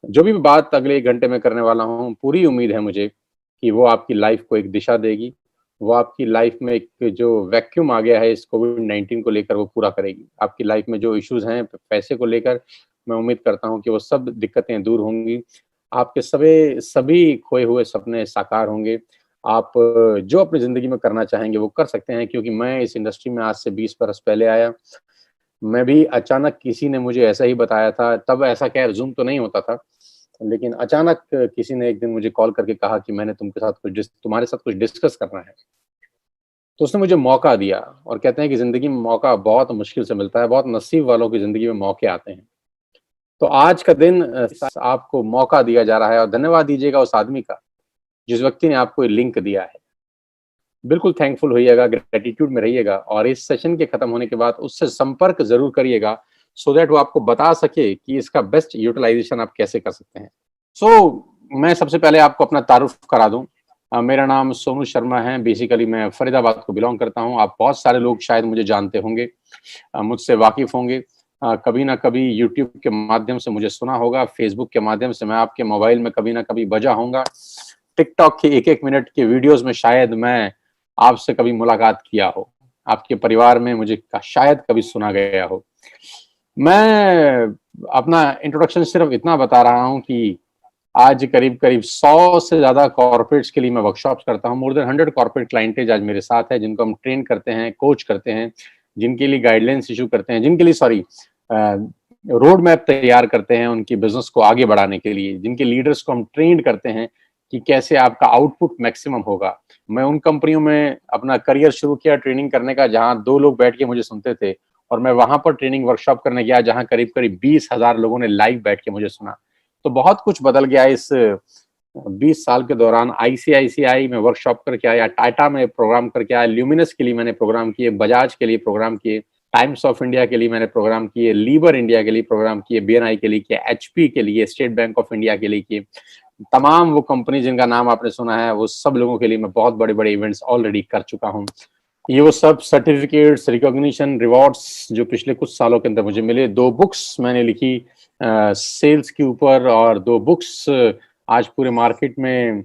जो भी बात अगले 1 घंटे में करने वाला हूँ, पूरी उम्मीद है मुझे कि वो आपकी लाइफ को एक दिशा देगी। वो आपकी लाइफ में एक जो वैक्यूम आ गया है इस कोविड-19 को लेकर वो पूरा करेगी। आपकी लाइफ में जो इश्यूज़ हैं पैसे को लेकर, मैं उम्मीद करता हूँ कि वो सब दिक्कतें दूर होंगी। आपके सभी खोए हुए सपने साकार होंगे। आप जो अपनी ज़िंदगी में करना चाहेंगे वो कर सकते हैं, क्योंकि मैं इस इंडस्ट्री में आज से 20 बरस पहले आया। मैं भी अचानक किसी ने मुझे ऐसा ही बताया था, तब ऐसा खैर ज़ूम तो नहीं होता था। लेकिन अचानक किसी ने एक दिन मुझे कॉल करके कहा कि मैंने तुम्हारे साथ कुछ डिस्कस करना है। तो उसने मुझे मौका दिया और कहते हैं कि ज़िंदगी में मौका बहुत मुश्किल से मिलता है, बहुत नसीब वालों की ज़िंदगी में मौके आते हैं। तो आज का दिन आपको मौका दिया जा रहा है और धन्यवाद दीजिएगा उस आदमी का, जिस व्यक्ति ने आपको ये लिंक दिया है। बिल्कुल थैंकफुल होइएगा, ग्रैटिट्यूड में रहिएगा और इस सेशन के खत्म होने के बाद उससे संपर्क ज़रूर करिएगा, सो दैट वो आपको बता सके कि इसका बेस्ट यूटिलाइज़ेशन आप कैसे कर सकते हैं। मैं सबसे पहले आपको अपना तारुफ करा दूँ। मेरा नाम सोनू शर्मा है, बेसिकली मैं फरीदाबाद को बिलॉन्ग करता हूँ। आप बहुत सारे लोग शायद मुझे जानते होंगे, मुझसे वाकिफ़ होंगे। कभी ना कभी यूट्यूब के माध्यम से मुझे सुना होगा, फेसबुक के माध्यम से मैं आपके मोबाइल में कभी ना कभी बजा होऊँगा। टिकटॉक के 1-1 मिनट के वीडियोज़ में शायद मैं आपसे कभी मुलाकात किया हो। आपके परिवार में मुझे शायद कभी सुना गया हो। मैं अपना इंट्रोडक्शन सिर्फ़ इतना बता रहा हूँ कि आज करीब-करीब 100 से ज़्यादा कॉर्पोरेट्स के लिए मैं वर्कशॉप्स करता हूँ। मोर देन 100 कॉर्पोरेट क्लाइंटेज आज मेरे साथ है, जिनको हम ट्रेन करते हैं, कोच करते हैं, जिनके लिए गाइडलाइंस इश्यू करते हैं, जिनके लिए रोड मैप तैयार करते हैं उनकी बिज़नेस को आगे बढ़ाने के लिए, जिनके लीडर्स को हम ट्रेंड करते हैं कि कैसे आपका आउटपुट मैक्सिमम होगा। मैं उन कंपनियों में अपना करियर शुरू किया ट्रेनिंग करने का, जहाँ 2 लोग बैठ के मुझे सुनते थे और मैं वहाँ पर ट्रेनिंग वर्कशॉप करने गया, जहाँ करीब-करीब 20,000 लोगों ने लाइव बैठ के मुझे सुना। तो बहुत कुछ बदल गया इस 20 साल के दौरान। आईसीआईसीआई में वर्कशॉप करके आया, टाटा में प्रोग्राम करके आया, ल्यूमिनस के लिए मैंने प्रोग्राम किए, बजाज के लिए प्रोग्राम किए, टाइम्स ऑफ इंडिया के लिए मैंने प्रोग्राम किए, लीवर इंडिया के लिए प्रोग्राम किए, बीएनआई के लिए किए, एचपी के लिए, स्टेट बैंक ऑफ इंडिया के लिए किए। तमाम वो कंपनी जिनका नाम आपने सुना है, वो सब लोगों के लिए मैं बहुत बड़े-बड़े इवेंट्स ऑलरेडी कर चुका हूँ। ये वो सब सर्टिफिकेट्स, रिकॉग्निशन, रिवॉर्ड्स जो पिछले कुछ सालों के अंदर मुझे मिले। 2 बुक्स मैंने लिखी सेल्स के ऊपर और 2 बुक्स आज पूरे मार्केट में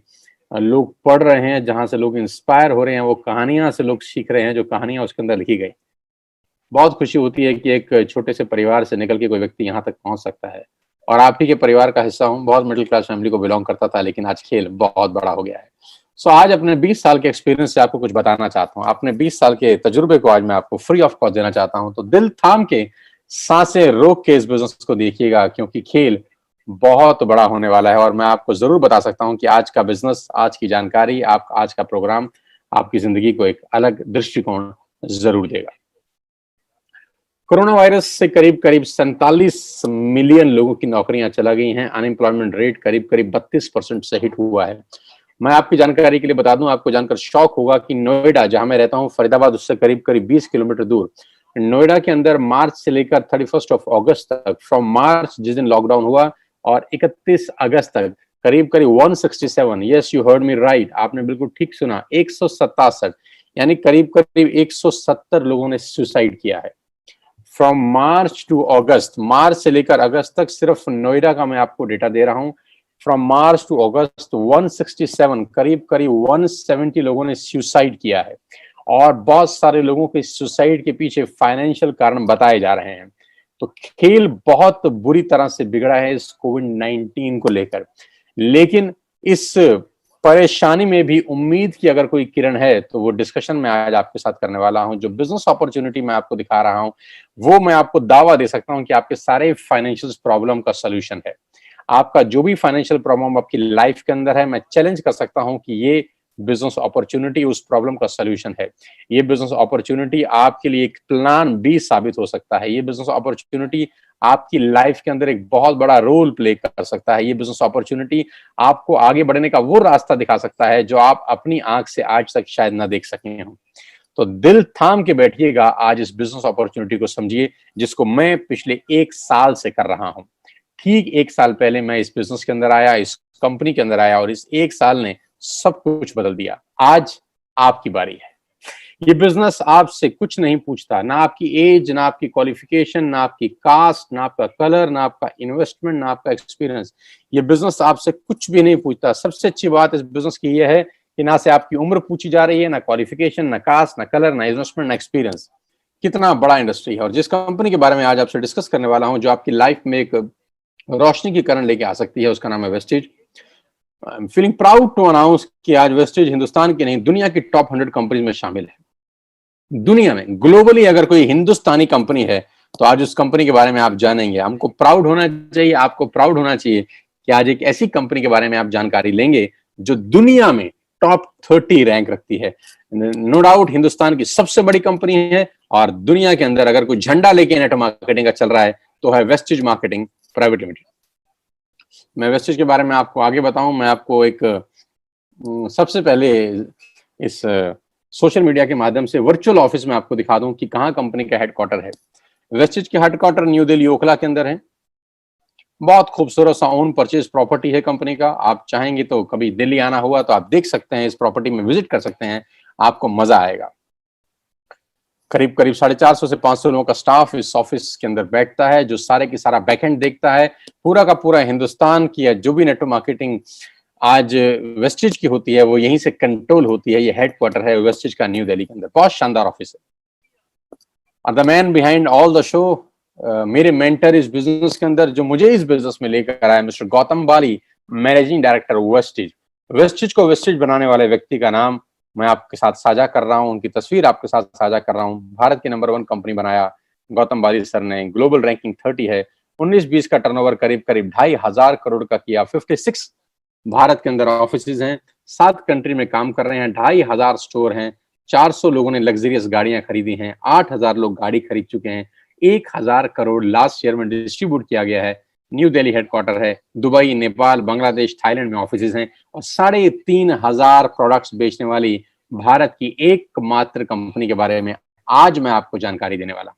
लोग पढ़ रहे हैं, जहाँ से लोग इंस्पायर हो रहे हैं, वो कहानियाँ से लोग सीख रहे हैं, जो कहानियाँ उसके अंदर लिखी गई। बहुत खुशी होती है कि एक छोटे से परिवार से निकल के कोई व्यक्ति यहाँ तक पहुँच सकता है और आप ही के परिवार का हिस्सा हूँ। बहुत मिडिल क्लास फैमिली को बिलॉन्ग करता था, लेकिन आज खेल बहुत बड़ा हो गया है। आज अपने 20 साल के एक्सपीरियंस से आपको कुछ बताना चाहता हूँ। अपने 20 साल के तजुर्बे को आज मैं आपको फ्री ऑफ कॉस्ट देना चाहता हूँ। तो दिल थाम के, साँसें रोक के इस बिज़नेस को देखिएगा, क्योंकि खेल बहुत बड़ा होने वाला है और मैं आपको ज़रूर बता सकता हूँ कि आज का बिज़नेस, आज की जानकारी, आज का प्रोग्राम आपकी ज़िंदगी को एक अलग दृष्टिकोण ज़रूर देगा। कोरोना वायरस से करीब-करीब 47 मिलियन लोगों की नौकरियां चला गई हैं। अनएम्प्लॉयमेंट रेट करीब-करीब 32% से हिट हुआ है। मैं आपकी जानकारी के लिए बता दूं, आपको जानकर शॉक होगा कि नोएडा, जहां मैं रहता हूं, फरीदाबाद उससे करीब-करीब 20 किलोमीटर दूर, नोएडा के अंदर मार्च से लेकर 31 अगस्त तक, फ्रॉम मार्च जिस दिन लॉकडाउन हुआ और 31 अगस्त तक करीब-करीब 167, yes you heard me right, आपने बिल्कुल ठीक सुना, 167 यानी करीब-करीब 170 लोगों ने सुसाइड किया है। फ्रॉम मार्च टू अगस्त, मार्च से लेकर अगस्त तक सिर्फ नोएडा का मैं आपको डेटा दे रहा हूं। फ्रॉम मार्च टू अगस्त 167, करीब-करीब 170 लोगों ने सुसाइड किया है और बहुत सारे लोगों के सुसाइड के पीछे फाइनेंशियल कारण बताए जा रहे हैं। तो खेल बहुत बुरी तरह से बिगड़ा है इस कोविड-19 को लेकर। लेकिन इस परेशानी में भी उम्मीद की अगर कोई किरण है, तो वो डिस्कशन मैं आज आपके साथ करने वाला हूं। जो बिज़नेस अपॉर्च्युनिटी मैं आपको दिखा रहा हूं, वो मैं आपको दावा दे सकता हूं कि आपके सारे फाइनेंशियल प्रॉब्लम का सॉल्यूशन है। आपका जो भी फाइनेंशियल प्रॉब्लम आपकी लाइफ के अंदर है, मैं चैलेंज कर सकता हूं कि ये बिज़नेस अपॉर्च्युनिटी उस प्रॉब्लम का सॉल्यूशन है। ये बिज़नेस अपॉर्च्युनिटी आपके लिए एक प्लान बी साबित हो सकता है। ये बिज़नेस अपॉर्च्युनिटी आपकी लाइफ के अंदर एक बहुत बड़ा रोल प्ले कर सकता है। ये बिज़नेस अपॉर्च्युनिटी आपको आगे बढ़ने का वो रास्ता दिखा सकता है, जो आप अपनी आँख से आज तक शायद ना देख सके हों। तो दिल थाम के बैठिएगा, आज इस बिज़नेस अपॉर्च्युनिटी को समझिए, जिसको मैं पिछले 1 साल से कर रहा हूँ। ठीक 1 साल पहले मैं इस बिज़नेस के अंदर आया, इस कंपनी के अंदर आया और इस 1 साल ने सब कुछ बदल दिया। आज आपकी बारी है। ये बिजनेस आपसे कुछ नहीं पूछता, ना आपकी एज, ना आपकी क्वालिफिकेशन, ना आपकी कास्ट, ना आपका कलर, ना आपका इन्वेस्टमेंट, ना आपका एक्सपीरियंस। ये बिजनेस आपसे कुछ भी नहीं पूछता। सबसे अच्छी बात इस बिजनेस की ये है कि ना से आपकी उम्र पूछी जा रही है, ना क्वालिफिकेशन, ना कास्ट, ना कलर, ना इन्वेस्टमेंट, ना एक्सपीरियंस। कितना बड़ा इंडस्ट्री है। और जिस कंपनी के बारे में आज आपसे डिस्कस करने वाला हूं, जो आपकी लाइफ में एक रोशनी की किरण लेके आ सकती है, उसका नाम है wastage. I am feeling proud to announce कि आज वेस्टेज हिंदुस्तान की नहीं, दुनिया की टॉप 100 कंपनीज में शामिल है। दुनिया में ग्लोबली अगर कोई हिंदुस्तानी कंपनी है तो आज उस कंपनी के बारे में आप जानेंगे। हमको प्राउड होना चाहिए, आपको प्राउड होना चाहिए कि आज एक ऐसी कंपनी के बारे में आप जानकारी लेंगे जो दुनिया में टॉप 30 रैंक रखती है। नो डाउट हिंदुस्तान की सबसे बड़ी कंपनी है, और दुनिया के अंदर अगर कोई झंडा लेके नेटवर्क मार्केटिंग का चल रहा है तो है वेस्टेज मार्केटिंग प्राइवेट लिमिटेड। मैं वेस्टेज के बारे में आपको आगे बताऊं, मैं आपको एक सबसे पहले इस सोशल मीडिया के माध्यम से वर्चुअल ऑफिस में आपको दिखा दूं कि कहां कंपनी का हेडक्वार्टर है। वेस्टेज के हेडक्वार्टर न्यू दिल्ली ओखला के अंदर है। बहुत खूबसूरत सा ओन परचेज प्रॉपर्टी है कंपनी का। आप चाहेंगे तो कभी दिल्ली आना हुआ तो आप देख सकते हैं, इस प्रॉपर्टी में विजिट कर सकते हैं, आपको मजा आएगा। करीब करीब 450 से 500 लोगों का स्टाफ इस ऑफिस के अंदर बैठता है, जो सारे की सारा बैकएंड देखता है। पूरा का पूरा हिंदुस्तान की जो भी नेटवर्क मार्केटिंग आज वेस्टेज की होती है वो यहीं से कंट्रोल होती है। ये हेडक्वार्टर है वेस्टेज का न्यू दिल्ली के अंदर। बहुत शानदार ऑफिस है। और the man behind all the show, मेरे मेंटर इस बिजनेस के अंदर, जो मुझे इस बिजनेस में लेकर आया, मिस्टर गौतम बाली, मैनेजिंग डायरेक्टर वेस्टेज। वेस्टेज को वेस्टेज बनाने वाले व्यक्ति का नाम मैं आपके साथ साझा कर रहा हूं, उनकी तस्वीर आपके साथ साझा कर रहा हूं। भारत की नंबर 1 कंपनी बनाया गौतम बाली सर ने। ग्लोबल रैंकिंग 30 है। 19-20 का टर्नओवर करीब करीब 2,500 करोड़ का किया। 56 भारत के अंदर ऑफिस हैं, 7 कंट्री में काम कर रहे हैं, 2,500 स्टोर हैं, 400 लोगों ने लग्जरियस गाड़ियां खरीदी हैं, 8,000 लोग गाड़ी खरीद चुके हैं, 1,000 करोड़ लास्ट ईयर में डिस्ट्रीब्यूट किया गया है। न्यू दिल्ली हेडक्वार्टर है। दुबई, नेपाल, बांग्लादेश, थाईलैंड में ऑफिस हैं, और 3,500 प्रोडक्ट्स बेचने वाली भारत की एकमात्र कंपनी के बारे में आज मैं आपको जानकारी देने वाला।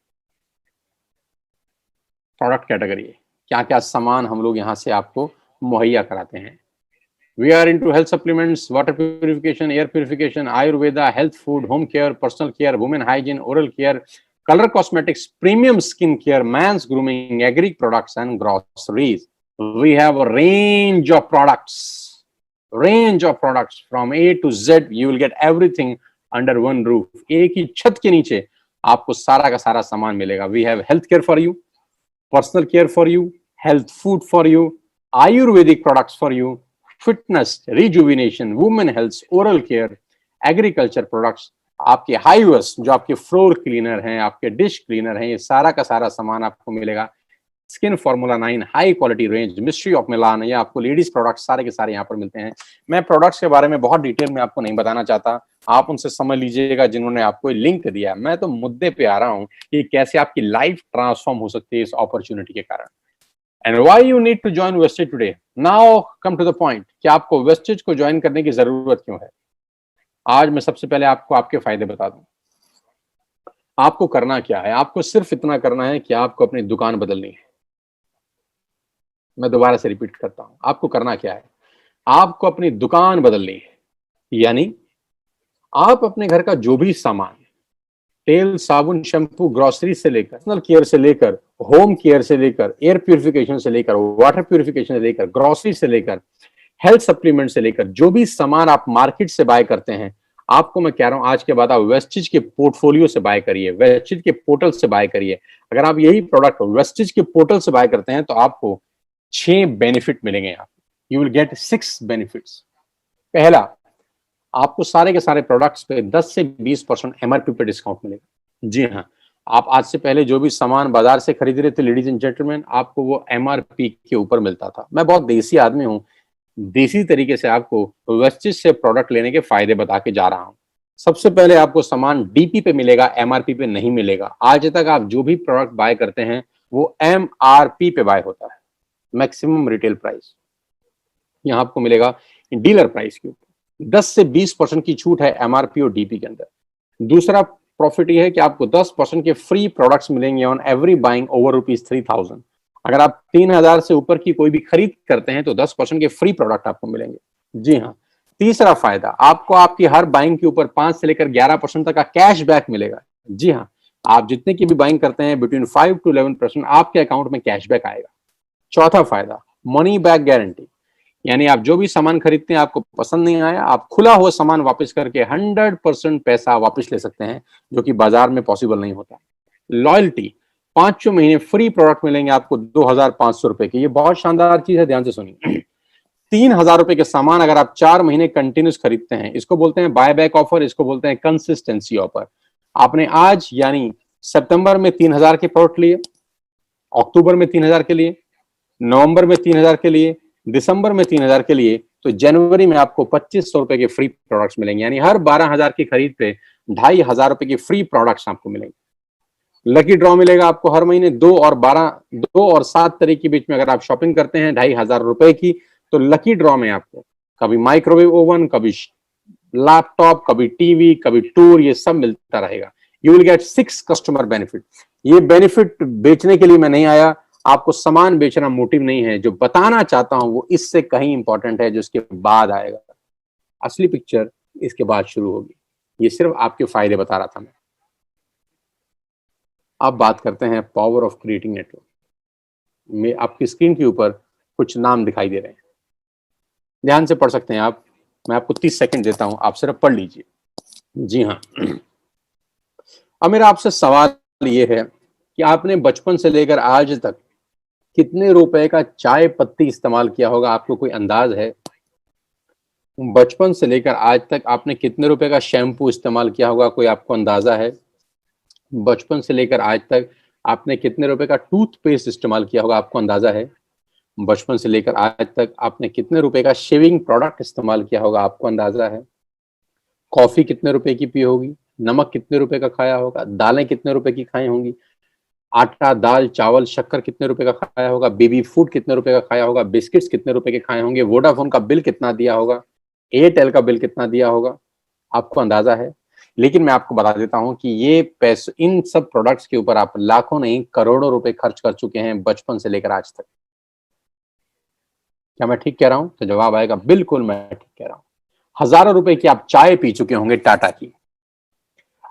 प्रोडक्ट कैटेगरी, क्या क्या सामान हम लोग यहाँ से आपको मुहैया कराते हैं। We are into health supplements, water purification, air purification, Ayurveda, health food, home care, personal care, women hygiene, oral care, color cosmetics, premium skin care, man's grooming, agri products, and groceries. We have a range of products from A to Z. You will get everything under one roof. एक ही छत के नीचे आपको सारा का सारा सामान मिलेगा। We have health care for you, personal care for you, health food for you, Ayurvedic products for you, fitness, rejuvenation, women health, oral care, agriculture products, आपके हाईवेस, जो आपके फ्लोर क्लीनर हैं, आपके डिश क्लीनर हैं, ये सारा का सारा सामान आपको मिलेगा। Skin formula 9 high quality range, mystery of Milan, ये आपको लेडीज प्रोडक्ट्स सारे के सारे यहाँ पर मिलते हैं। मैं प्रोडक्ट्स के बारे में बहुत डिटेल में आपको नहीं बताना चाहता, आप उनसे समझ लीजिएगा जिन्होंने आपको लिंक दिया। मैं तो मुद्दे पे आ रहा हूँ कि कैसे आपकी लाइफ ट्रांसफॉर्म हो सकती है इस अपॉर्चुनिटी के कारण। And why you need to join Vestige today? Now come to the point कि आपको Vestige को ज्वाइन करने की जरूरत क्यों है। आज मैं सबसे पहले आपको आपके फायदे बता दूं। आपको करना क्या है? आपको सिर्फ इतना करना है कि आपको अपनी दुकान बदलनी है। मैं दोबारा से रिपीट करता हूं, आपको करना क्या है? आपको अपनी दुकान बदलनी है। यानी आप अपने घर का जो भी सामान, तेल, साबुन, शैम्पू, ग्रोसरी से लेकर, पर्सनल केयर से लेकर, होम केयर से लेकर, एयर प्यूरिफिकेशन से लेकर, वाटर प्यूरिफिकेशन से लेकर, ग्रोसरी से लेकर, हेल्थ सप्लीमेंट से लेकर, जो भी सामान आप मार्केट से बाय करते हैं, आपको मैं कह रहा हूं आज के बाद आप वेस्टेज के पोर्टफोलियो से बाय करिए, वेस्टेज के पोर्टल से बाय करिए। अगर आप यही प्रोडक्ट वेस्टेज के पोर्टल से बाय करते हैं तो आपको 6 बेनिफिट मिलेंगे। You will get 6 benefits. पहला, आपको सारे के सारे प्रोडक्ट्स पे 10 से 20% एमआरपी पे डिस्काउंट मिलेगा। जी हाँ, आप आज से पहले जो भी सामान बाजार से खरीद रहे थे लेडीज एंड जेंटलमैन, आपको वो एमआरपी के ऊपर मिलता था। मैं बहुत देसी आदमी हूँ, देसी तरीके से आपको वेस्टेज से प्रोडक्ट लेने के फायदे बता के जा रहा हूँ। सबसे पहले आपको सामान डीपी पे मिलेगा, एमआरपी पे नहीं मिलेगा। आज तक आप जो भी प्रोडक्ट बाय करते हैं वो एमआरपी पे बाय होता है, मैक्सिमम रिटेल प्राइस। यहाँ आपको मिलेगा डीलर प्राइस के ऊपर 10 से 20% की छूट है एमआरपी और डीपी के अंदर। दूसरा प्रॉफिट ये है कि आपको 10% के फ्री प्रोडक्ट्स मिलेंगे ऑन एवरी बाइंग ओवर ₹3,000। अगर आप 3,000 से ऊपर की कोई भी खरीद करते हैं तो 10% के फ्री प्रोडक्ट आपको मिलेंगे। जी हाँ, तीसरा फायदा, आपको आपकी हर बाइंग के ऊपर 5 से लेकर 11% तक का कैश बैक मिलेगा। जी हाँ, आप जितने की भी बाइंग करते हैं बिटवीन 5 to 11% आपके अकाउंट में कैशबैक आएगा। चौथा फायदा, मनी बैक गारंटी, यानी आप जो भी सामान खरीदते हैं आपको पसंद नहीं आया, आप खुला हुआ सामान वापस करके 100% पैसा वापस ले सकते हैं, जो कि बाजार में पॉसिबल नहीं होता। लॉयल्टी, 5 महीने फ्री प्रोडक्ट मिलेंगे आपको 2,500 रुपए के, ये बहुत शानदार चीज है, ध्यान से सुनिए। 3,000 रुपए के सामान अगर आप 4 महीने कंटिन्यूस खरीदते हैं, इसको बोलते हैं बाय बैक ऑफर, इसको बोलते हैं कंसिस्टेंसी ऑफर। आपने आज यानी सितंबर में 3,000 के प्रोडक्ट लिए, अक्टूबर में 3,000 के लिए, नवंबर में 3,000 के लिए, दिसंबर में 3,000 के लिए, तो जनवरी में आपको 2,500 रुपए के फ्री प्रोडक्ट्स मिलेंगे, यानी हर 12,000 की खरीद पे 2,500 रुपए के फ्री प्रोडक्ट्स आपको मिलेंगे। लकी ड्रॉ मिलेगा आपको हर महीने 2 और 7 तारीख के बीच में, अगर आप शॉपिंग करते हैं 2,500 रुपए की, तो लकी ड्रॉ में आपको कभी माइक्रोवेव ओवन, कभी लैपटॉप, कभी टीवी, कभी टूर, ये सब मिलता रहेगा। You will get 6 customer benefit. ये बेनिफिट बेचने के लिए मैं नहीं आया, आपको सामान बेचना मोटिव नहीं है। जो बताना चाहता हूं वो इससे कहीं इंपॉर्टेंट है, जो इसके बाद आएगा। असली पिक्चर इसके बाद शुरू होगी। ये सिर्फ आपके फायदे बता रहा था मैं। अब बात करते हैं पावर ऑफ क्रिएटिंग नेटवर्क में। आपकी स्क्रीन के ऊपर कुछ नाम दिखाई दे रहे हैं, ध्यान से पढ़ सकते हैं आप। मैं आपको 30 सेकंड देता हूं, आप सिर्फ पढ़ लीजिए। जी हाँ, अब मेरा आपसे सवाल ये है कि आपने बचपन से लेकर आज तक कितने रुपए का चाय पत्ती इस्तेमाल किया होगा? आपको कोई अंदाज है? बचपन से लेकर आज तक आपने कितने रुपए का शैम्पू इस्तेमाल किया होगा? कोई आपको अंदाजा है? बचपन से लेकर आज तक आपने कितने रुपए का टूथपेस्ट इस्तेमाल किया होगा? आपको अंदाजा है? बचपन से लेकर आज तक आपने कितने रुपए का शेविंग प्रोडक्ट इस्तेमाल किया होगा? आपको अंदाजा है? कॉफी कितने रुपए की पी होगी? नमक कितने रुपए का खाया होगा? दालें कितने रुपए की खाई होंगी? आटा, दाल, चावल, शक्कर कितने रुपए का खाया होगा? बेबी फूड कितने रुपए का खाया होगा? बिस्किट्स कितने रुपए के खाए होंगे? वोडाफोन का बिल कितना दिया होगा? एयरटेल का बिल कितना दिया होगा? आपको अंदाजा है? लेकिन मैं आपको बता देता हूं कि ये पैसे, इन सब प्रोडक्ट्स के ऊपर आप लाखों नहीं करोड़ों रुपए खर्च कर चुके हैं बचपन से लेकर आज तक। क्या मैं ठीक कह रहा हूं? तो जवाब आएगा बिल्कुल मैं ठीक कह रहा हूं। हजारों रुपए की आप चाय पी चुके होंगे टाटा की,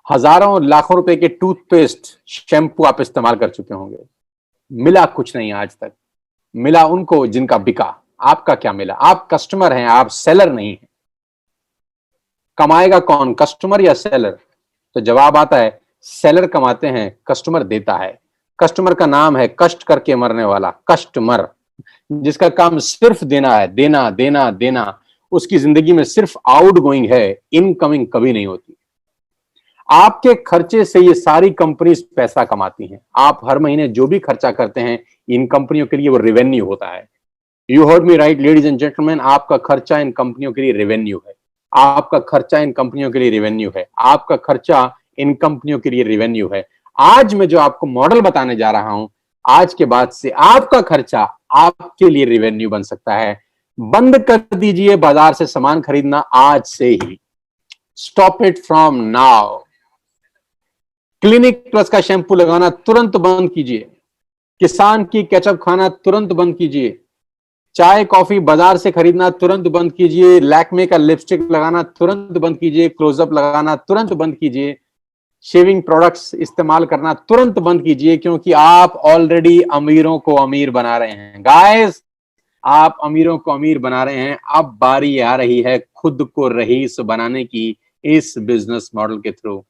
हजारों लाखों रुपए के टूथपेस्ट, शैम्पू आप इस्तेमाल कर चुके होंगे। मिला कुछ नहीं आज तक, मिला उनको जिनका बिका। आपका क्या मिला? आप कस्टमर हैं, आप सेलर नहीं हैं। कमाएगा कौन, कस्टमर या सेलर? तो जवाब आता है सेलर कमाते हैं, कस्टमर देता है। कस्टमर का नाम है कष्ट करके मरने वाला कस्टमर, जिसका काम सिर्फ देना है, देना देना देना। उसकी जिंदगी में सिर्फ आउट गोइंग है, इनकमिंग कभी नहीं होती। आपके खर्चे से ये सारी कंपनीज पैसा कमाती हैं। आप हर महीने जो भी खर्चा करते हैं इन कंपनियों के लिए वो रेवेन्यू होता है। You heard me right ladies and gentleman, आपका खर्चा इन कंपनियों के लिए रेवेन्यू है। आपका खर्चा इन कंपनियों के लिए रेवेन्यू है। आपका खर्चा इन कंपनियों के लिए रेवेन्यू है। आज मैं जो आपको मॉडल बताने जा रहा हूं, आज के बाद से आपका खर्चा आपके लिए रेवेन्यू बन सकता है। बंद कर दीजिए बाजार से सामान खरीदना आज से ही। Stop it from now. Clinic plus का शैम्पू लगाना तुरंत बंद कीजिए। किसान की केचप खाना तुरंत बंद कीजिए। चाय कॉफी बाजार से खरीदना तुरंत बंद कीजिए। लैक्मे का लिपस्टिक लगाना तुरंत बंद कीजिए। क्लोजअप लगाना तुरंत बंद कीजिए। शेविंग प्रोडक्ट्स इस्तेमाल करना तुरंत बंद कीजिए, क्योंकि आप ऑलरेडी अमीरों को अमीर बना रहे हैं। गाइस, आप अमीरों को अमीर बना रहे हैं। अब बारी आ रही है खुद को रईस बनाने की इस बिजनेस मॉडल के थ्रू।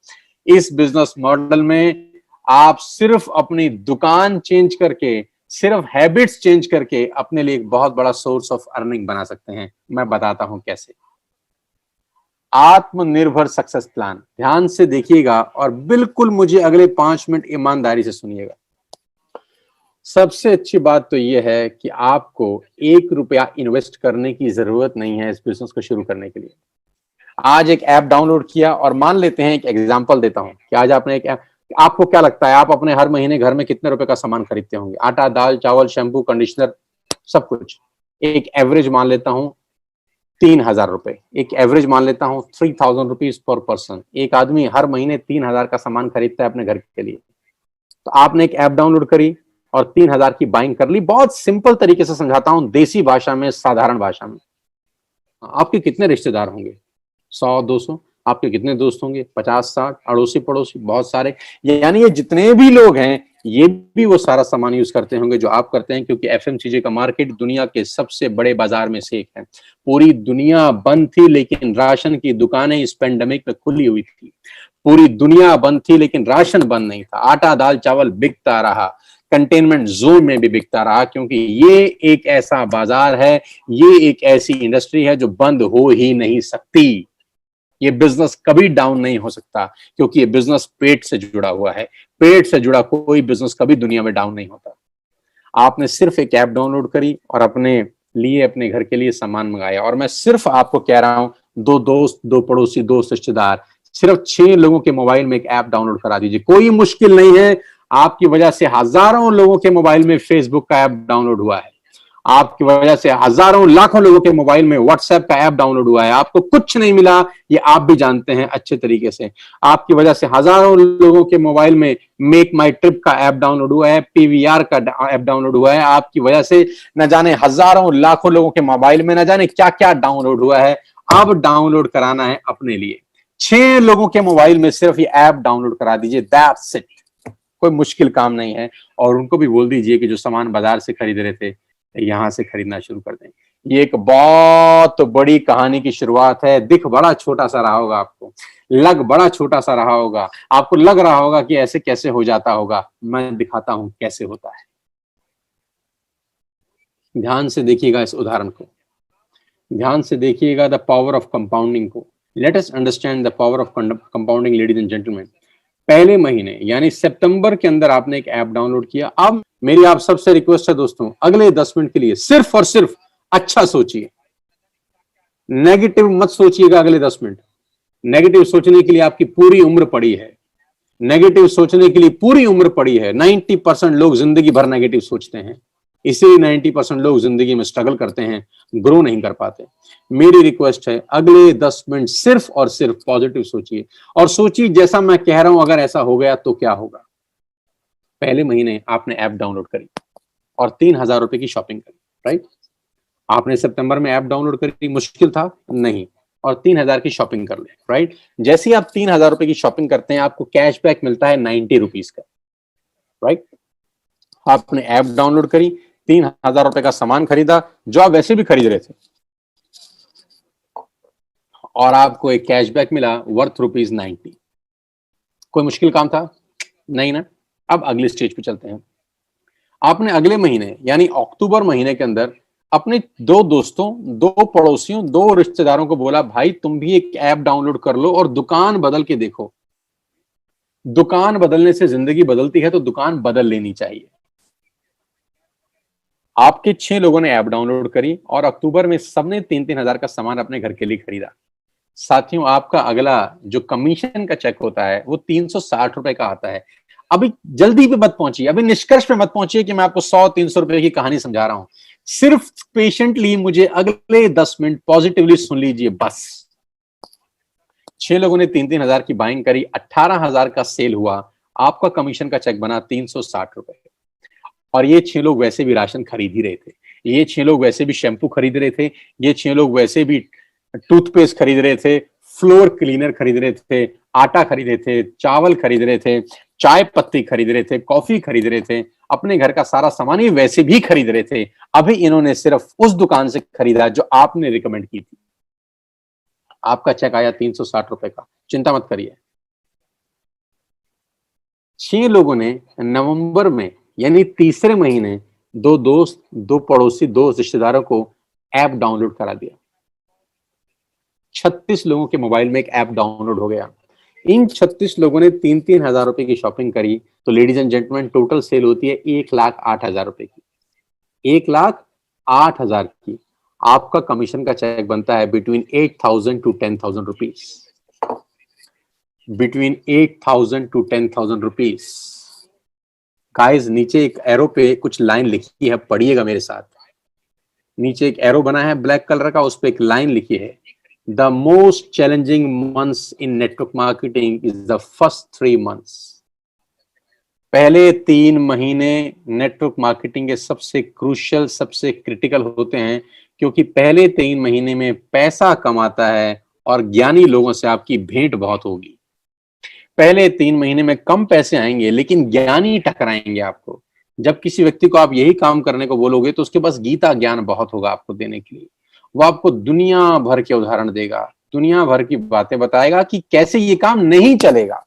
इस बिजनेस मॉडल में आप सिर्फ अपनी दुकान चेंज करके, सिर्फ हैबिट्स चेंज करके अपने लिए एक बहुत बड़ा सोर्स ऑफ अर्निंग बना सकते हैं। मैं बताता हूं कैसे। आत्मनिर्भर सक्सेस प्लान, ध्यान से देखिएगा और बिल्कुल मुझे अगले 5 मिनट ईमानदारी से सुनिएगा। सबसे अच्छी बात तो यह है कि आपको 1 रुपया इन्वेस्ट करने की जरूरत नहीं है इस बिजनेस को शुरू करने के लिए। आज एक ऐप डाउनलोड किया, और मान लेते हैं, एक एग्जांपल देता हूं कि आज आपने एक ऐप, आपको क्या लगता है आप अपने हर महीने घर में कितने रुपए का सामान खरीदते होंगे? आटा, दाल, चावल, शैम्पू, कंडीशनर, सब कुछ। एक एवरेज मान लेता हूं 3,000 रुपए, एक एवरेज मान लेता हूं 3,000 रुपीज पर पर्सन। एक आदमी हर महीने 3,000 का सामान खरीदता है अपने घर के लिए। तो आपने एक ऐप डाउनलोड करी और 3,000 की बाइंग कर ली। बहुत सिंपल तरीके से समझाता हूं, देसी भाषा में, साधारण भाषा में। आपके कितने रिश्तेदार होंगे? 100 200। आपके कितने दोस्त होंगे? 50 60। अड़ोसी पड़ोसी बहुत सारे। यानी ये जितने भी लोग हैं, ये भी वो सारा सामान यूज करते होंगे जो आप करते हैं, क्योंकि एफएमसीजी का मार्केट दुनिया के सबसे बड़े बाजार में से एक है। पूरी दुनिया बंद थी, लेकिन राशन की दुकानें इस पेंडेमिक में खुली हुई थी। पूरी दुनिया बंद थी, लेकिन राशन बंद नहीं था। आटा दाल चावल बिकता रहा, कंटेनमेंट जोन में भी बिकता रहा, क्योंकि ये एक ऐसा बाजार है, ये एक ऐसी इंडस्ट्री है जो बंद हो ही नहीं सकती। ये बिजनेस कभी डाउन नहीं हो सकता, क्योंकि ये बिजनेस पेट से जुड़ा हुआ है। पेट से जुड़ा कोई बिजनेस कभी दुनिया में डाउन नहीं होता। आपने सिर्फ एक ऐप डाउनलोड करी और अपने लिए, अपने घर के लिए सामान मंगाया। और मैं सिर्फ आपको कह रहा हूं, दो दोस्त, दो पड़ोसी, दो रिश्तेदार, सिर्फ 6 लोगों के मोबाइल में एक ऐप डाउनलोड करा दीजिए। कोई मुश्किल नहीं है। आपकी वजह से हजारों लोगों के मोबाइल में फेसबुक का ऐप डाउनलोड हुआ है। आपकी वजह से हजारों लाखों लोगों के मोबाइल में व्हाट्सएप का ऐप डाउनलोड हुआ है। आपको कुछ नहीं मिला, ये आप भी जानते हैं अच्छे तरीके से। आपकी वजह से हजारों लोगों के मोबाइल में मेक माई ट्रिप का ऐप डाउनलोड हुआ है, पीवीआर का ऐप डाउनलोड हुआ है। आपकी वजह से न जाने हजारों लाखों लोगों के मोबाइल में न जाने क्या क्या डाउनलोड हुआ है। अब डाउनलोड कराना है अपने लिए। 6 लोगों के मोबाइल में सिर्फ ये ऐप डाउनलोड करा दीजिए, दैट्स इट। कोई मुश्किल काम नहीं है। और उनको भी बोल दीजिए कि जो सामान बाजार से खरीद रहे थे, यहां से खरीदना शुरू कर दें। ये एक बहुत बड़ी कहानी की शुरुआत है। दिख बड़ा छोटा सा रहा होगा आपको, लग बड़ा छोटा सा रहा होगा, आपको लग रहा होगा कि ऐसे कैसे हो जाता होगा। मैं दिखाता हूं कैसे होता है। ध्यान से देखिएगा इस उदाहरण को, ध्यान से देखिएगा द पावर ऑफ कंपाउंडिंग को। Let us understand the power of compounding, ladies and gentleman. पहले महीने यानी सितंबर के अंदर आपने एक ऐप डाउनलोड किया। अब मेरी आप सबसे रिक्वेस्ट है दोस्तों, अगले 10 मिनट के लिए सिर्फ और सिर्फ अच्छा सोचिए, नेगेटिव मत सोचिएगा। अगले 10 मिनट नेगेटिव सोचने के लिए आपकी पूरी उम्र पड़ी है। नेगेटिव सोचने के लिए पूरी उम्र पड़ी है। 90% लोग जिंदगी भर नेगेटिव सोचते हैं, इसीलिए 90% लोग जिंदगी में स्ट्रगल करते हैं, ग्रो नहीं कर पाते। मेरी रिक्वेस्ट है, अगले 10 मिनट सिर्फ और सिर्फ पॉजिटिव सोचिए, और सोचिए जैसा मैं कह रहा हूं अगर ऐसा हो गया तो क्या होगा। पहले महीने आपने ऐप डाउनलोड करी और 3,000 रुपए की शॉपिंग करी, राइट। आपने सितंबर में ऐप डाउनलोड करी, मुश्किल था नहीं, और 3,000 की शॉपिंग कर ले, राइट। जैसे ही आप 3,000 रुपए की शॉपिंग करते हैं, आपको कैशबैक मिलता है 90 रुपीज का, राइट। आपने ऐप डाउनलोड करी, 3,000 रुपए का सामान खरीदा जो आप वैसे भी खरीद रहे थे, और आपको एक कैशबैक मिला वर्थ ₹90। कोई मुश्किल काम था? नहीं ना। अब अगली स्टेज पे चलते हैं। आपने अगले महीने यानी अक्टूबर महीने के अंदर अपने 2 दोस्तों, 2 पड़ोसियों, 2 रिश्तेदारों को बोला, भाई तुम भी एक ऐप डाउनलोड कर लो और दुकान बदल के देखो। दुकान बदलने से जिंदगी बदलती है, तो दुकान बदल लेनी चाहिए। आपके 6 लोगों ने ऐप डाउनलोड करी और अक्टूबर में सबने 3-3 हजार का सामान अपने घर के लिए खरीदा। साथियों, आपका अगला जो कमीशन का चेक होता है वो 360 रुपए का आता है। अभी जल्दी पे मत पहुंचिए, अभी निष्कर्ष पे मत पहुंचिए कि मैं आपको 100-300 रुपए की कहानी समझा रहा हूं। सिर्फ पेशेंटली मुझे अगले 10 मिनट पॉजिटिवली सुन लीजिए बस। 6 लोगों ने 3-3 हजार की बाइंग करी, 18,000 का सेल हुआ, आपका कमीशन का चेक बना 360 रुपए। और ये 6 लोग वैसे भी राशन खरीद ही रहे थे, ये 6 लोग वैसे भी शैम्पू खरीद रहे थे, ये 6 लोग वैसे भी टूथपेस्ट खरीद रहे थे, फ्लोर क्लीनर खरीद रहे थे, आटा खरीद रहे थे, चावल खरीद रहे थे, चाय पत्ती खरीद रहे थे, कॉफी खरीद रहे थे, अपने घर का सारा सामान ही वैसे भी खरीद रहे थे। अभी इन्होंने सिर्फ उस दुकान से खरीदा जो आपने रिकमेंड की थी। आपका चेक आया 360 रुपए का। चिंता मत करिए। 6 लोगों ने नवंबर में यानी तीसरे महीने 2 दोस्त, 2 पड़ोसी, 2 रिश्तेदारों को ऐप डाउनलोड करा दिया। 36 लोगों के मोबाइल में एक ऐप डाउनलोड हो गया। इन 36 लोगों ने 3-3 हजार रुपए की शॉपिंग करी, तो ladies and gentleman total sale होती है 1,08,000 रुपए की। 1,08,000 की आपका कमीशन का चेक बनता है between 8,000 to 10,000 rupees. Between 8,000 to 10,000 rupees. Guys, नीचे एक एरो पे कुछ लाइन लिखी है, पढ़िएगा मेरे साथ। नीचे एक एरो बना है ब्लैक कलर का, उस पे एक लाइन लिखी है, the most challenging months in network marketing is the first 3 months। पहले 3 महीने नेटवर्क मार्केटिंग के सबसे क्रूशियल, सबसे क्रिटिकल होते हैं, क्योंकि पहले 3 महीने में पैसा कमाता है और ज्ञानी लोगों से आपकी भेंट बहुत होगी। पहले 3 महीने में कम पैसे आएंगे लेकिन ज्ञानी टकराएंगे आपको। जब किसी व्यक्ति को आप यही काम करने को बोलोगे तो उसके पास गीता ज्ञान बहुत होगा आपको देने के लिए। वो आपको दुनिया भर के उदाहरण देगा, दुनिया भर की बातें बताएगा कि कैसे ये काम नहीं चलेगा।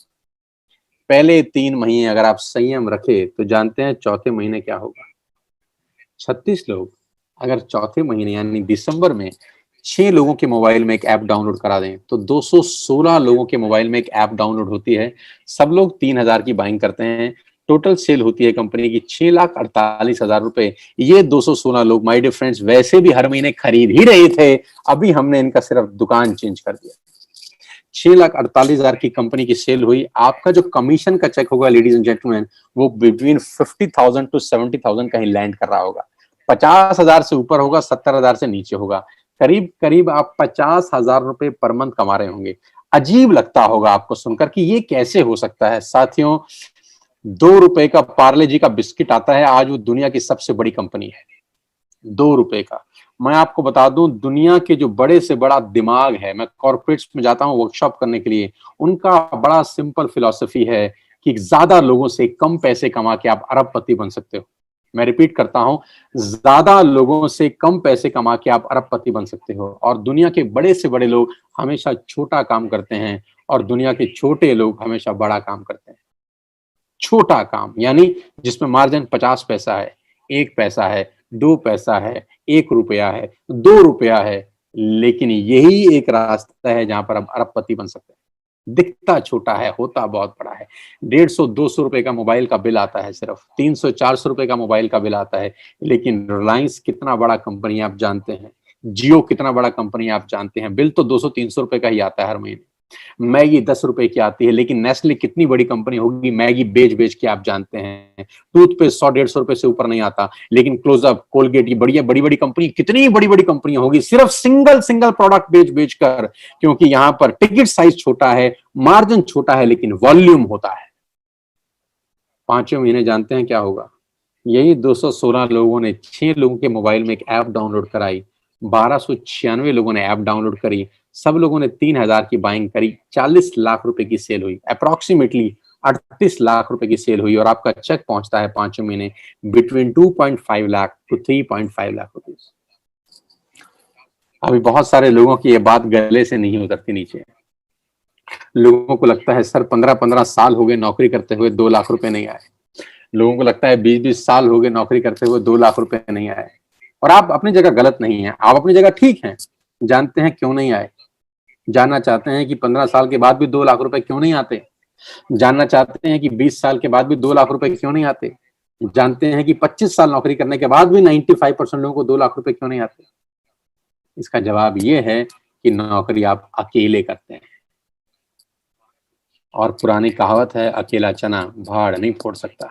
पहले 3 महीने अगर आप संयम रखे तो जानते हैं चौथे महीने क्या होगा। 36 लोग अगर चौथे महीने यानी दिसंबर में 6 लोगों के मोबाइल में एक ऐप डाउनलोड करा दें तो 216 लोगों के मोबाइल में एक ऐप डाउनलोड होती है। सब लोग 3,000 की बाइंग करते हैं। टोटल सेल होती है कंपनी की 6,48,000 रुपए। ये 216 लोग माय डियर फ्रेंड्स वैसे भी हर महीने खरीद ही रहे थे, अभी हमने इनका सिर्फ दुकान चेंज कर दिया। 6,48,000 की कंपनी की सेल हुई। आपका जो कमीशन का चेक होगा लेडीज एंड जेंटलमैन, वो बिटवीन 50,000 टू 70,000 कहीं लैंड कर रहा होगा। 50,000 से ऊपर होगा, 70,000 से नीचे होगा। करीब करीब आप 50,000 रुपए पर मंथ कमा रहे होंगे। अजीब लगता होगा आपको सुनकर कि ये कैसे हो सकता है। साथियों, 2 रुपए का पार्ले जी का बिस्किट आता है, आज वो दुनिया की सबसे बड़ी कंपनी है। 2 रुपए का। मैं आपको बता दूं, दुनिया के जो बड़े से बड़ा दिमाग है, मैं कॉर्पोरेट्स में जाता हूं वर्कशॉप करने के लिए, उनका बड़ा सिंपल फिलॉसफी है कि ज्यादा लोगों से कम पैसे कमा के आप अरबपति बन सकते हो। मैं रिपीट करता हूं, ज्यादा लोगों से कम पैसे कमा के आप अरबपति बन सकते हो। और दुनिया के बड़े से बड़े लोग हमेशा छोटा काम करते हैं और दुनिया के छोटे लोग हमेशा बड़ा काम करते हैं। छोटा काम यानी जिसमें मार्जिन 50 पैसा है, 1 पैसा है, 2 पैसा है, 1 रुपया है, 2 रुपया है, लेकिन यही एक रास्ता है जहां पर आप अरबपति बन सकते हैं। दिखता छोटा है, होता बहुत बड़ा है। 150-200 रुपए का मोबाइल का बिल आता है, सिर्फ 300-400 रुपए का मोबाइल का बिल आता है, लेकिन रिलायंस कितना बड़ा कंपनी है आप जानते हैं, जियो कितना बड़ा कंपनी है आप जानते हैं। बिल तो 200-300 रुपए का ही आता है हर महीने। मैगी 10 रुपए की आती है, लेकिन नेस्ले कितनी बड़ी कंपनी होगी, मैगी बेच बेच के आप जानते हैं। टूथपेस्ट 100-150 रुपए से ऊपर नहीं आता, लेकिन क्लोजअप, कोलगेट, ये बढ़िया बड़ी बड़ी कंपनी, कितनी बड़ी बड़ी कंपनी होगी सिर्फ सिंगल सिंगल प्रोडक्ट बेच बेच कर, क्योंकि यहां पर टिकट साइज छोटा है, मार्जिन छोटा है, लेकिन वॉल्यूम होता है। 5वें महीने जानते हैं क्या होगा। यही 216 लोगों ने 6 लोगों के मोबाइल में एक ऐप डाउनलोड कराई, 1296 लोगों ने ऐप डाउनलोड करी, सब लोगों ने 3,000 की बाइंग करी, 40 लाख रुपए की सेल हुई, अप्रोक्सीमेटली 38 लाख रुपए की सेल हुई, और आपका चेक पहुंचता है 5वें महीने between 2.5 lakh to 3.5 lakh rupees. अभी बहुत सारे लोगों की ये बात गले से नहीं उतरती नीचे। लोगों को लगता है सर 15-15 साल हो गए नौकरी करते हुए 2 लाख रुपए नहीं आए। लोगों को लगता है 20-20 साल हो गए नौकरी करते हुए 2 लाख रुपए नहीं आए। और आप अपनी जगह गलत नहीं है, आप अपनी जगह ठीक हैं। जानते हैं क्यों नहीं आए? जानना चाहते हैं कि 15 साल के बाद भी 2 लाख रुपए क्यों नहीं आते? जानना चाहते हैं कि 20 साल के बाद भी 2 लाख रुपए क्यों नहीं आते? जानते हैं कि 25 साल नौकरी करने के बाद भी 95% लोगों को 2 लाख रुपए क्यों नहीं आते? इसका जवाब ये है कि नौकरी आप अकेले करते हैं। और पुरानी कहावत है, अकेला चना भाड़ नहीं फोड़ सकता।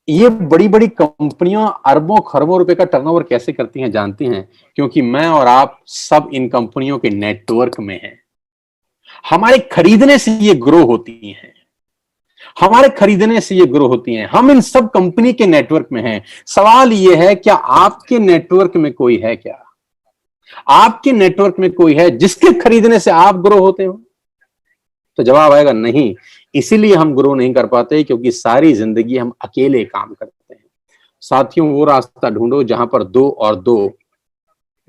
ये बड़ी बड़ी कंपनियां अरबों खरबों रुपए का टर्नओवर कैसे करती हैं जानती हैं? क्योंकि मैं और आप सब इन कंपनियों के नेटवर्क में हैं। हमारे खरीदने से ये ग्रो होती हैं, हमारे खरीदने से ये ग्रो होती हैं। हम इन सब कंपनी के नेटवर्क में हैं। सवाल ये है, क्या आपके नेटवर्क में कोई है? क्या आपके नेटवर्क में कोई है जिसके खरीदने से आप ग्रो होते हो? तो जवाब आएगा नहीं। इसीलिए हम ग्रो नहीं कर पाते, क्योंकि सारी जिंदगी हम अकेले काम करते हैं। साथियों, वो रास्ता ढूंढो जहां पर 2 और 2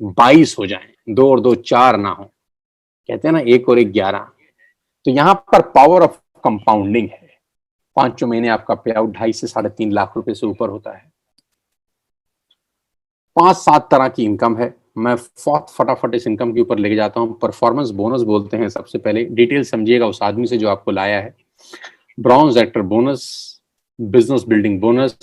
22 हो जाएं, 2 और 2 4 ना हो। कहते हैं ना 1 और 1 11। तो यहां पर पावर ऑफ कंपाउंडिंग है। 5वें महीने आपका पे आउट 2.5 से 3.5 लाख रुपए से ऊपर होता है। 5-7 तरह की इनकम है। मैं फटाफट इस इनकम के ऊपर लेके जाता हूं। परफॉर्मेंस बोनस बोलते हैं सबसे पहले, डिटेल समझिएगा उस आदमी से जो आपको लाया है। Bronze actor bonus, business building bonus,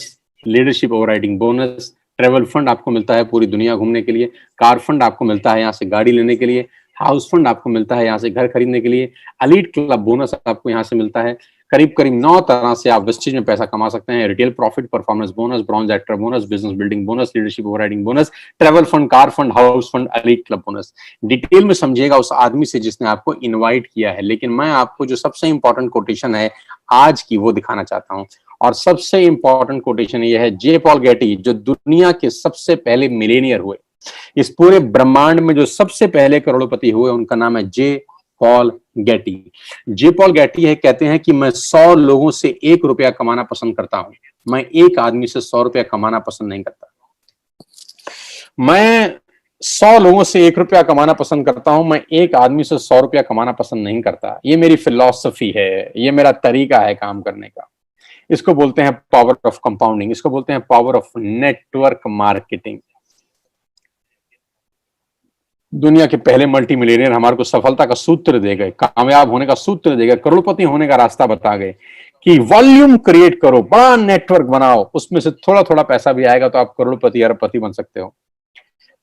leadership overriding bonus, travel fund आपको मिलता है पूरी दुनिया घूमने के लिए, कार फंड आपको मिलता है यहाँ से गाड़ी लेने के लिए, हाउस फंड आपको मिलता है यहाँ से घर खरीदने के लिए, एलीट क्लब बोनस आपको यहाँ से मिलता है। करीब करीब 9 तरह से आप वेस्टेज में पैसा कमा सकते हैं। Retail profit, performance bonus, bronze actor bonus, business building bonus, leadership overriding bonus, travel fund, car fund, house fund, elite club bonus. Detail में समझिएगा उस आदमी से जिसने आपको इनवाइट किया है। लेकिन मैं आपको जो सबसे इंपॉर्टेंट कोटेशन है आज की वो दिखाना चाहता हूं। और सबसे इंपॉर्टेंट कोटेशन ये है, जे पॉल गेटी, जो दुनिया के सबसे पहले मिलेनियर हुए, इस पूरे ब्रह्मांड में जो सबसे पहले करोड़पति हुए, उनका नाम है जे पॉल गेटी। जे पॉल गेटी है, कहते हैं कि मैं 100 लोगों से 1 रुपया कमाना पसंद करता हूं, मैं एक आदमी से 100 रुपया कमाना पसंद नहीं करता। मैं 100 लोगों से 1 रुपया कमाना पसंद करता हूं, मैं एक आदमी से 100 रुपया कमाना पसंद नहीं करता। ये मेरी फिलॉसफी है, ये मेरा तरीका है काम करने का। इसको बोलते हैं पावर ऑफ कंपाउंडिंग, इसको बोलते हैं पावर ऑफ नेटवर्क मार्केटिंग। दुनिया के पहले मल्टी मिलियनियर हमारे को सफलता का सूत्र दे गए, कामयाब होने का सूत्र दे गए, करोड़पति होने का रास्ता बता गए कि वॉल्यूम क्रिएट करो, बड़ा नेटवर्क बनाओ, उसमें से थोड़ा थोड़ा पैसा भी आएगा तो आप करोड़पति अरबपति बन सकते हो।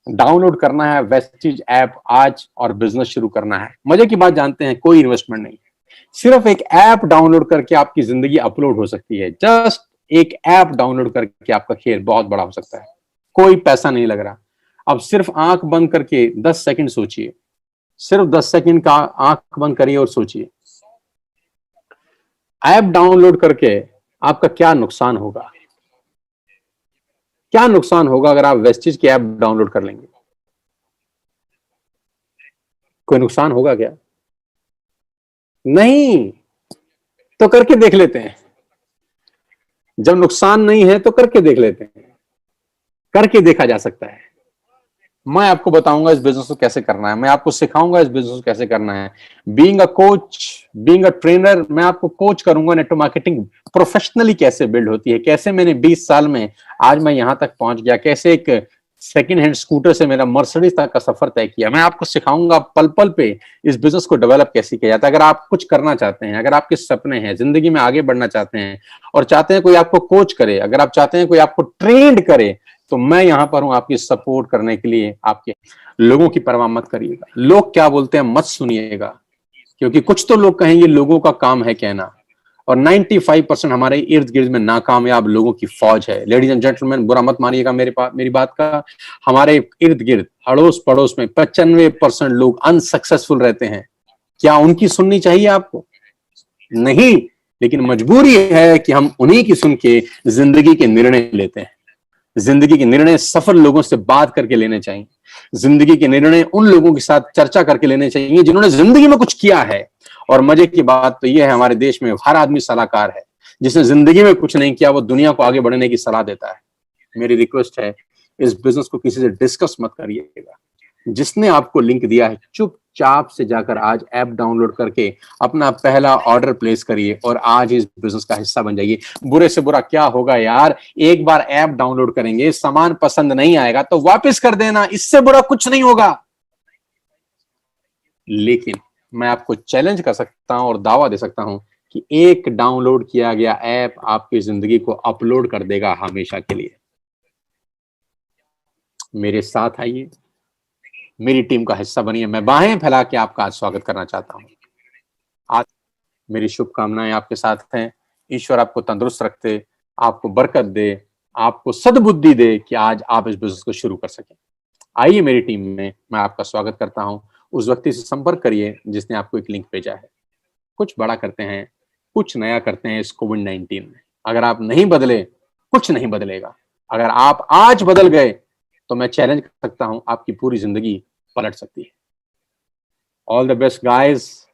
डाउनलोड करना है वेस्टिज ऐप आज और बिजनेस शुरू करना है। मजे की बात जानते हैं, कोई इन्वेस्टमेंट नहीं, सिर्फ एक ऐप डाउनलोड करके आपकी जिंदगी अपलोड हो सकती है। जस्ट एक ऐप डाउनलोड करके आपका खेल बहुत बड़ा हो सकता है, कोई पैसा नहीं लग रहा। अब सिर्फ आंख बंद करके 10 सेकंड सोचिए, सिर्फ 10 सेकंड का आंख बंद करिए और सोचिए, ऐप डाउनलोड करके आपका क्या नुकसान होगा? क्या नुकसान होगा अगर आप वेस्टिज की ऐप डाउनलोड कर लेंगे? कोई नुकसान होगा क्या? नहीं। तो करके देख लेते हैं। जब नुकसान नहीं है तो करके देख लेते हैं, करके देखा जा सकता है। मैं आपको बताऊंगा इस बिजनेस को कैसे करना है, मैं आपको सिखाऊंगा इस बिजनेस को कैसे करना है। Being a coach, being a trainer, मैं आपको कोच करूंगा नेटवर्क मार्केटिंग प्रोफेशनली कैसे बिल्ड होती है, कैसे मैंने 20 साल में आज मैं यहां तक पहुंच गया, कैसे एक सेकंड हैंड स्कूटर से मेरा मर्सिडीज तक का सफर तय किया। मैं आपको सिखाऊंगा पल पल पे इस बिजनेस को डेवलप कैसे किया जाता है। अगर आप कुछ करना चाहते हैं, अगर आपके सपने हैं, जिंदगी में आगे बढ़ना चाहते हैं और चाहते हैं कोई आपको कोच करे, अगर आप चाहते हैं कोई आपको ट्रेंड करे, तो मैं यहां पर हूं आपकी सपोर्ट करने के लिए। आपके लोगों की परवाह मत करिएगा, लोग क्या बोलते हैं मत सुनिएगा, क्योंकि कुछ तो लोग कहेंगे, लोगों का काम है कहना, और 95% हमारे इर्द गिर्द में नाकामयाब लोगों की फौज है। लेडीज एंड जेंटलमैन, बुरा मत मानिएगा मेरी बात का, हमारे इर्द गिर्द अड़ोस पड़ोस में 95% लोग अनसक्सेसफुल रहते हैं। क्या उनकी सुननी चाहिए आपको? नहीं, लेकिन मजबूरी है कि हम उन्हीं की सुन के जिंदगी के निर्णय लेते हैं। जिंदगी के निर्णय सफल लोगों से बात करके लेने चाहिए, जिंदगी के निर्णय उन लोगों के साथ चर्चा करके लेने चाहिए जिन्होंने जिंदगी में कुछ किया है। और मजे की बात तो यह है, हमारे देश में हर आदमी सलाहकार है, जिसने जिंदगी में कुछ नहीं किया वो दुनिया को आगे बढ़ने की सलाह देता है। मेरी रिक्वेस्ट है, इस बिजनेस को किसी से डिस्कस मत करिएगा। जिसने आपको लिंक दिया है, चुपचाप से जाकर आज ऐप डाउनलोड करके अपना पहला ऑर्डर प्लेस करिए और आज इस बिजनेस का हिस्सा बन जाइए। बुरे से बुरा क्या होगा यार, एक बार ऐप डाउनलोड करेंगे, सामान पसंद नहीं आएगा तो वापस कर देना, इससे बुरा कुछ नहीं होगा। लेकिन मैं आपको चैलेंज कर सकता हूं और दावा दे सकता हूं कि एक डाउनलोड किया गया ऐप आपकी जिंदगी को अपलोड कर देगा हमेशा के लिए। मेरे साथ आइए, मेरी टीम का हिस्सा बनिए। मैं बाहें फैला के आपका आज स्वागत करना चाहता हूं। आज मेरी शुभकामनाएं आपके साथ हैं। ईश्वर आपको तंदुरुस्त रखे, आपको बरकत दे, आपको सद्बुद्धि दे कि आज आप इस बिजनेस को शुरू कर सकें। आइए मेरी टीम में, मैं आपका स्वागत करता हूं। उस व्यक्ति से संपर्क करिए जिसने आपको एक लिंक भेजा है। कुछ बड़ा करते हैं, कुछ नया करते हैं इस कोविड-19 में। अगर आप नहीं बदले, कुछ नहीं बदलेगा। अगर आप आज बदल गए तो मैं चैलेंज कर सकता हूं आपकी पूरी जिंदगी पलट सकती है। All the best guys.